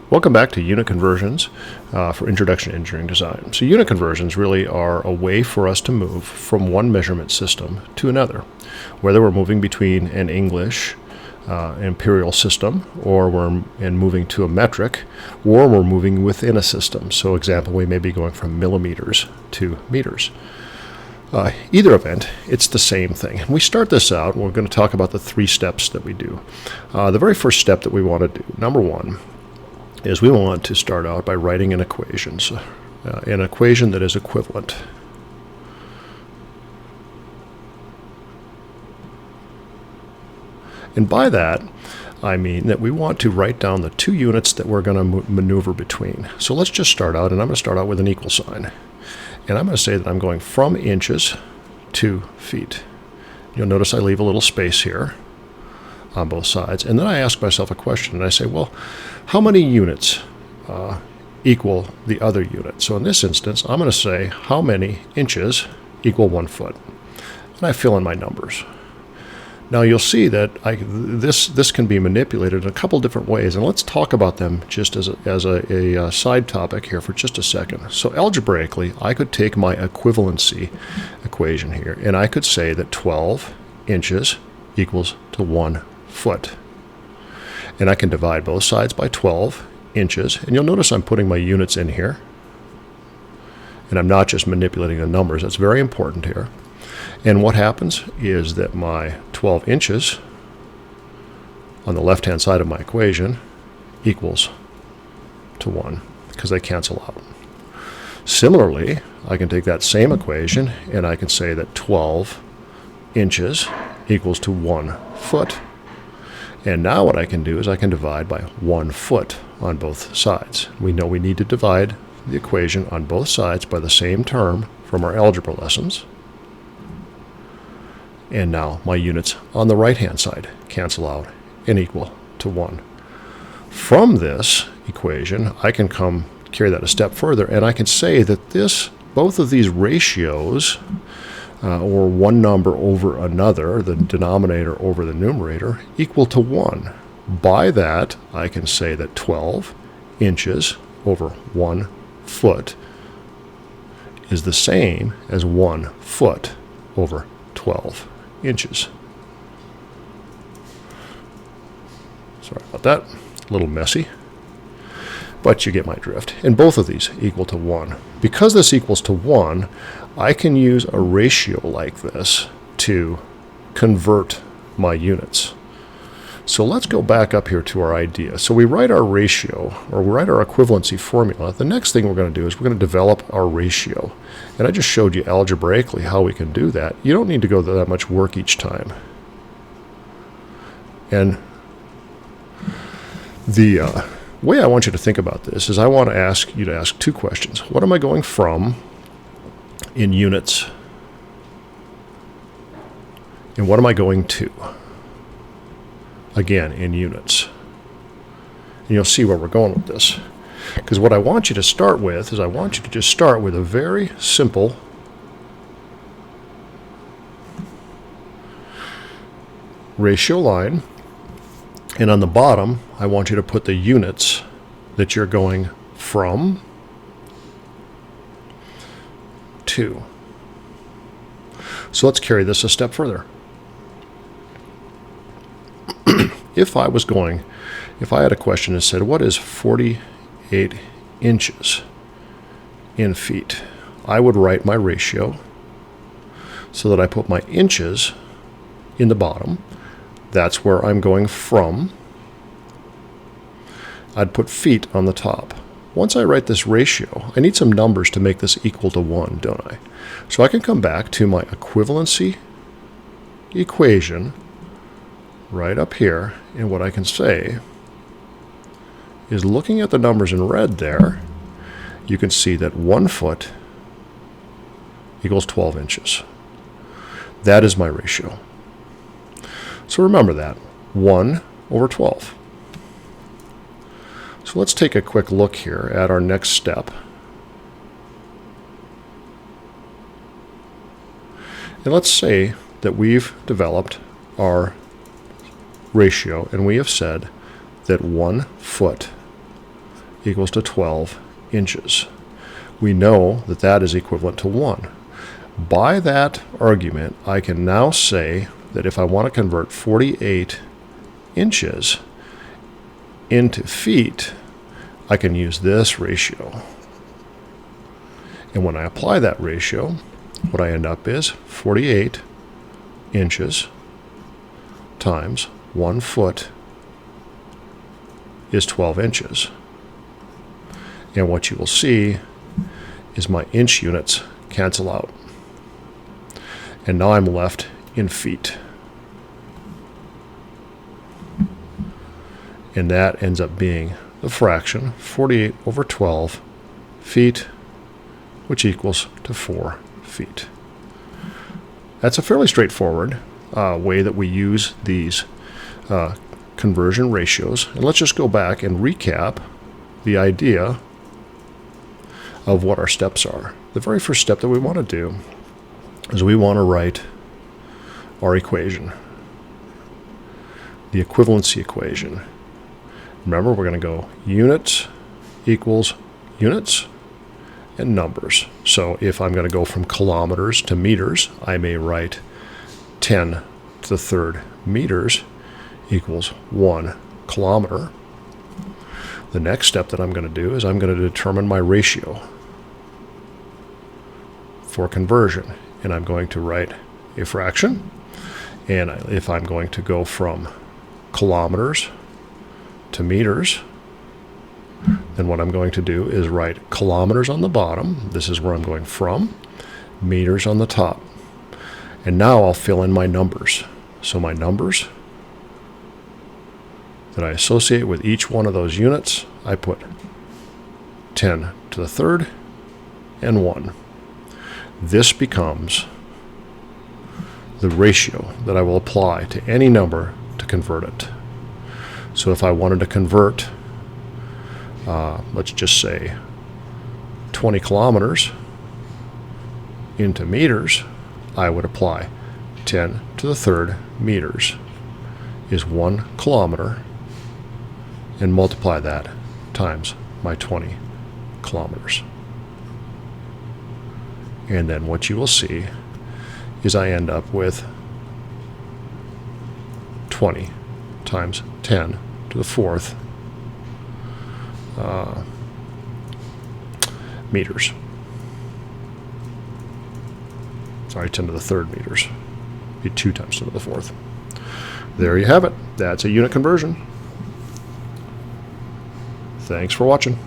Welcome back to unit conversions for Introduction to Engineering Design. So unit conversions really are a way for us to move from one measurement system to another, whether we're moving between an English imperial system, or we're moving to a metric, or we're moving within a system. So example, we may be going from millimeters to meters. Either event, it's the same thing. And we start this out, and we're going to talk about the 3 steps that we do. The very first step that we want to do, number 1, is we want to start out by writing an equation, an equation that is equivalent. And by that, I mean that we want to write down the 2 units that we're going to maneuver between. So let's just start out, and I'm going to start out with an equal sign. And I'm going to say that I'm going from inches to feet. You'll notice I leave a little space here on both sides. And then I ask myself a question, and I say, well, how many units equal the other unit? So in this instance, I'm going to say how many inches equal 1 foot. And I fill in my numbers. Now you'll see that this can be manipulated in a couple different ways, and let's talk about them just as a side topic here for just a second. So algebraically, I could take my equivalency equation here, and I could say that 12 inches equals to 1 foot. And I can divide both sides by 12 inches, and you'll notice I'm putting my units in here, and I'm not just manipulating the numbers. That's very important here. And what happens is that my 12 inches on the left-hand side of my equation equals to 1, because they cancel out. Similarly, I can take that same equation and I can say that 12 inches equals to 1 foot. And now what I can do is I can divide by 1 foot on both sides. We know we need to divide the equation on both sides by the same term from our algebra lessons. And now my units on the right-hand side cancel out and equal to 1. From this equation, I can carry that a step further, and I can say that both of these ratios, or one number over another, the denominator over the numerator, equal to 1. By that, I can say that 12 inches over 1 foot is the same as 1 foot over 12 inches. Sorry about that, a little messy, but you get my drift. And both of these equal to 1. Because this equals to 1, I can use a ratio like this to convert my units. So let's go back up here to our idea. So we write our ratio, or we write our equivalency formula. The next thing we're going to do is we're going to develop our ratio. And I just showed you algebraically how we can do that. You don't need to go through that much work each time. And the way I want you to think about this is I want to ask you to ask 2 questions. What am I going from in units? And what am I going to? Again, in units. And you'll see where we're going with this. Because what I want you to start with is I want you to just start with a very simple ratio line. And on the bottom, I want you to put the units that you're going from to. So let's carry this a step further. If I had a question that said, what is 48 inches in feet? I would write my ratio so that I put my inches in the bottom. That's where I'm going from. I'd put feet on the top. Once I write this ratio, I need some numbers to make this equal to 1, don't I? So I can come back to my equivalency equation right up here, and what I can say is, looking at the numbers in red there, you can see that 1 foot equals 12 inches. That is my ratio. So remember that, 1 over 12. So let's take a quick look here at our next step. And let's say that we've developed our ratio, and we have said that 1 foot equals to 12 inches. We know that that is equivalent to 1. By that argument, I can now say that if I want to convert 48 inches into feet, I can use this ratio. And when I apply that ratio, what I end up is 48 inches times 1 foot is 12 inches. And what you will see is my inch units cancel out. And now I'm left in feet. And that ends up being the fraction 48 over 12 feet, which equals to 4 feet. That's a fairly straightforward way that we use these conversion ratios. And let's just go back and recap the idea of what our steps are. The very first step that we want to do is we want to write our equation, the equivalency equation. Remember, we're going to go units equals units and numbers. So if I'm going to go from kilometers to meters, I may write 10 to the third meters equals 1 kilometer. The next step that I'm going to do is I'm going to determine my ratio for conversion. And I'm going to write a fraction. And if I'm going to go from kilometers to meters, then what I'm going to do is write kilometers on the bottom. This is where I'm going from. Meters on the top. And now I'll fill in my numbers. So my numbers that I associate with each one of those units, I put 10 to the third and 1. This becomes the ratio that I will apply to any number to convert it. So if I wanted to convert, let's just say 20 kilometers into meters, I would apply 10 to the third meters is 1 kilometer and multiply that times my 20 kilometers. And then what you will see is I end up with 20 times 10 to the fourth meters. Sorry, 10 to the third meters. Be 2 times 10 to the fourth. There you have it. That's a unit conversion. Thanks for watching.